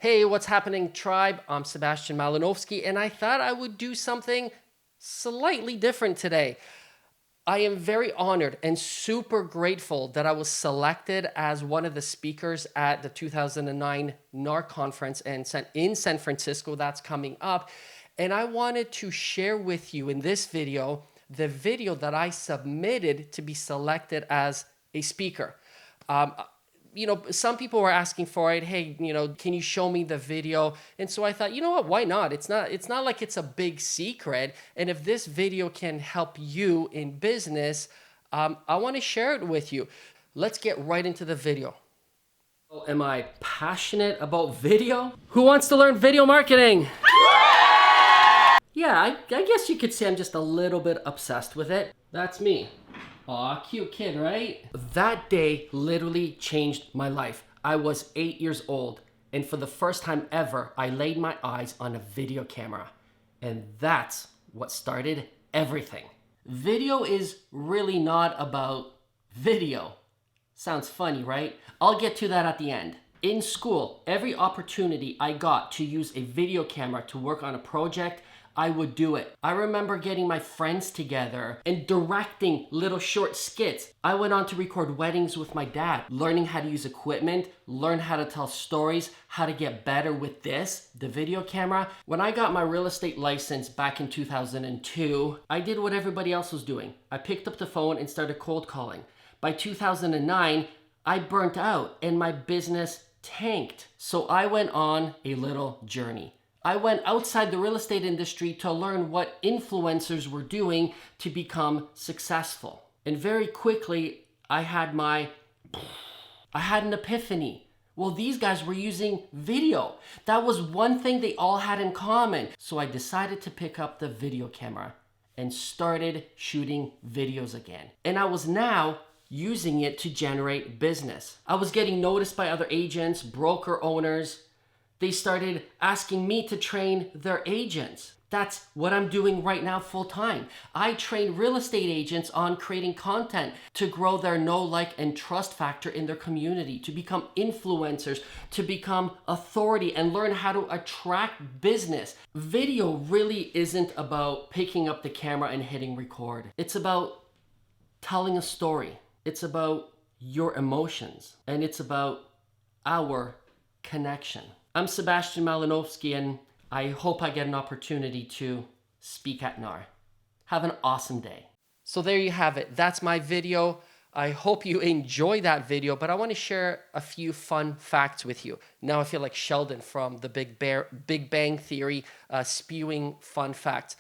Hey, what's happening, tribe? I'm Sebastian Malinowski, and I thought I would do something slightly different today. I am very honored and super grateful that I was selected as one of the speakers at the 2009 NAR conference in San Francisco that's coming up. And I wanted to share with you in this video, the video that I submitted to be selected as a speaker. Some people were asking for it. Hey, can you show me the video? And so I thought, you know what, why not? It's not like it's a big secret. And if this video can help you in business, I want to share it with you. Let's get right into the video. Am I passionate about video? Who wants to learn video marketing? Yeah, I guess you could say I'm just a little bit obsessed with it. That's me. Aw, cute kid, right? That day literally changed my life. I was 8 years old, and for the first time ever, I laid my eyes on a video camera. And that's what started everything. Video is really not about video. Sounds funny, right? I'll get to that at the end. In school, every opportunity I got to use a video camera to work on a project, I would do it. I remember getting my friends together and directing little short skits. I went on to record weddings with my dad, learning how to use equipment, learn how to tell stories, how to get better with this, the video camera. When I got my real estate license back in 2002, I did what everybody else was doing. I picked up the phone and started cold calling. By 2009, I burnt out and my business tanked. So I went on a little journey. I went outside the real estate industry to learn what influencers were doing to become successful. And very quickly, I had an epiphany. Well, these guys were using video. That was one thing they all had in common. So I decided to pick up the video camera and started shooting videos again. And I was now using it to generate business. I was getting noticed by other agents, broker owners. They started asking me to train their agents. That's what I'm doing right now full time. I train real estate agents on creating content to grow their know, like, and trust factor in their community, to become influencers, to become authority and learn how to attract business. Video really isn't about picking up the camera and hitting record. It's about telling a story. It's about your emotions, and it's about our connection. I'm Sebastian Malinowski, and I hope I get an opportunity to speak at NAR. Have an awesome day. So there you have it. That's my video. I hope you enjoy that video, but I want to share a few fun facts with you. Now I feel like Sheldon from the Big Bang Theory, spewing fun facts.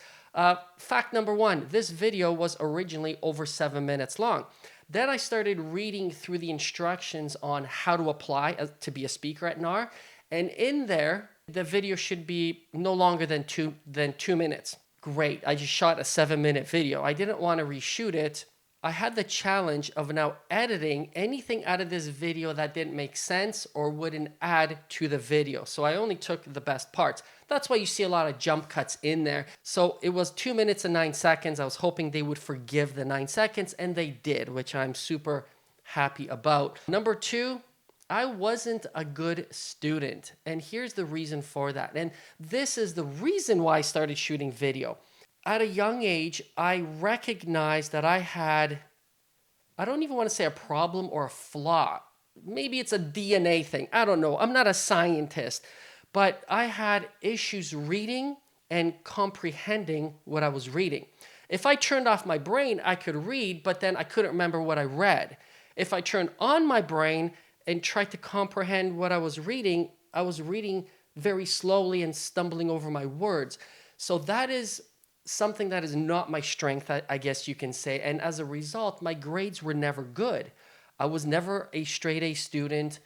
Fact number one, this video was originally over 7 minutes long. Then I started reading through the instructions on how to apply to be a speaker at NAR. And in there, the video should be no longer than two minutes. Great, I just shot a 7-minute video. I didn't want to reshoot it. I had the challenge of now editing anything out of this video that didn't make sense or wouldn't add to the video. So I only took the best parts. That's why you see a lot of jump cuts in there. So it was 2 minutes and 9 seconds. I was hoping they would forgive the 9 seconds, and they did, which I'm super happy about. Number two, I wasn't a good student. And here's the reason for that. And this is the reason why I started shooting video. At a young age, I recognized that I don't even want to say a problem or a flaw. Maybe it's a DNA thing. I don't know. I'm not a scientist. But I had issues reading and comprehending what I was reading. If I turned off my brain, I could read, but then I couldn't remember what I read. If I turned on my brain and tried to comprehend what I was reading very slowly and stumbling over my words. So that is something that is not my strength, I guess you can say. And as a result, my grades were never good. I was never a straight A student.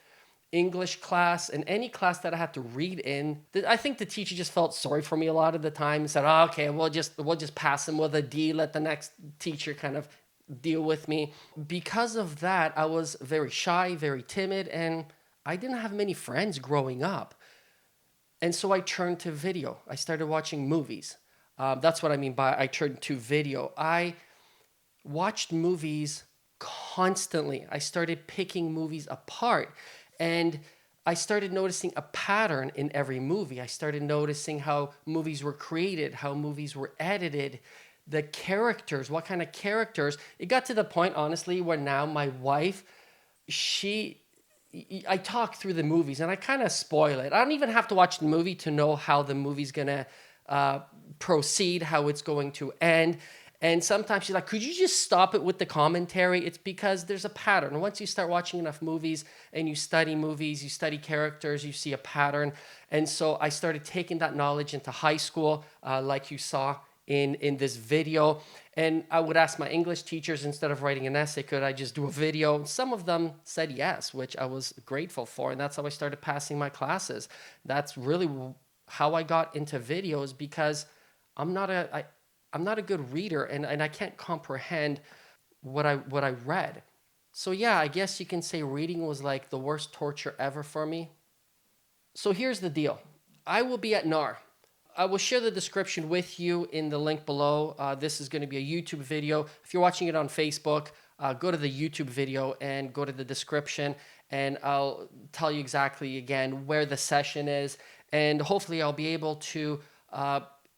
English class and any class that I had to read in, I think the teacher just felt sorry for me a lot of the time and said, oh, okay, we'll just pass him with a D, let the next teacher kind of deal with me. Because of that, I was very shy, very timid, and I didn't have many friends growing up. And so I turned to video. I started watching movies. That's what I mean by I turned to video. I watched movies constantly. I started picking movies apart. And I started noticing a pattern in every movie. I started noticing how movies were created, how movies were edited, the characters, what kind of characters. It got to the point, honestly, where now my wife, she I talk through the movies and I kind of spoil it. I don't even have to watch the movie to know how the movie's gonna proceed, how it's going to end. And sometimes she's like, could you just stop it with the commentary? It's because there's a pattern. Once you start watching enough movies and you study characters, you see a pattern. And so I started taking that knowledge into high school, like you saw in this video. And I would ask my English teachers, instead of writing an essay, could I just do a video? Some of them said yes, which I was grateful for. And that's how I started passing my classes. That's really how I got into videos, because I'm not a good reader, and I can't comprehend what I read. So yeah, I guess you can say reading was like the worst torture ever for me. So here's the deal. I will be at NAR. I will share the description with you in the link below. This is going to be a YouTube video. If you're watching it on Facebook, go to the YouTube video and go to the description, and I'll tell you exactly again where the session is. And hopefully I'll be able to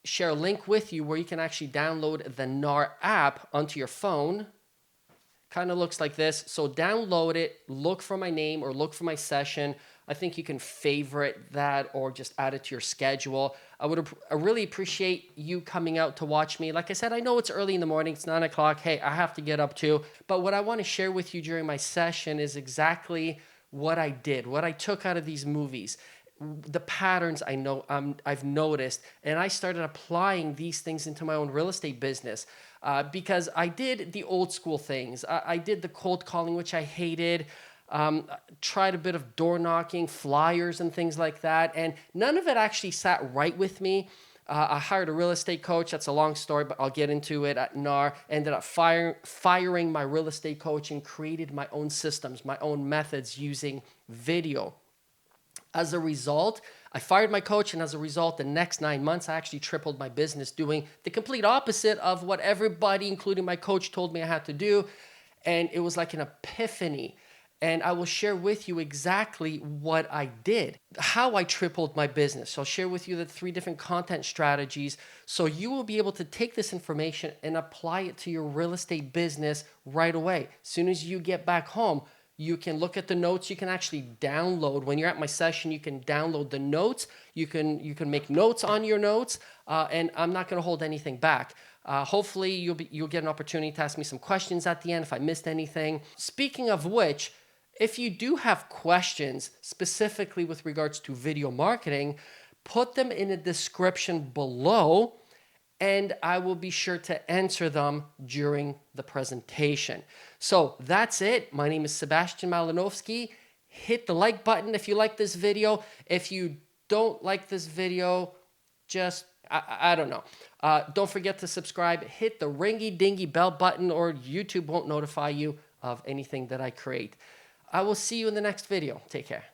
share a link with you where you can actually download the NAR app onto your phone. Kind of looks like this. So download it, look for my name or look for my session. I think you can favorite that or just add it to your schedule. I really appreciate you coming out to watch me. Like I said, I know it's early in the morning. It's 9 o'clock. Hey, I have to get up too. But what I want to share with you during my session is exactly what I did, what I took out of these movies, the patterns I've noticed, and I started applying these things into my own real estate business. Because I did the old school things. I did the cold calling, which I hated. Tried a bit of door knocking, flyers, and things like that. And none of it actually sat right with me. I hired a real estate coach. That's a long story, but I'll get into it at NAR. Ended up firing my real estate coach and created my own systems, my own methods using video. As a result, I fired my coach, and as a result, the next 9 months, I actually tripled my business, doing the complete opposite of what everybody, including my coach, told me I had to do. And it was like an epiphany. And I will share with you exactly what I did, how I tripled my business. So I'll share with you the 3 different content strategies, so you will be able to take this information and apply it to your real estate business right away. As soon as you get back home, you can look at the notes. You can actually download. When you're at my session, you can download the notes. You can make notes on your notes, and I'm not going to hold anything back. Hopefully, you'll get an opportunity to ask me some questions at the end if I missed anything. Speaking of which, if you do have questions specifically with regards to video marketing, put them in the description below, and I will be sure to answer them during the presentation. So that's it. My name is Sebastian Malinowski. Hit the like button if you like this video. If you don't like this video, just, I don't know. Don't forget to subscribe. Hit the ringy-dingy bell button, or YouTube won't notify you of anything that I create. I will see you in the next video. Take care.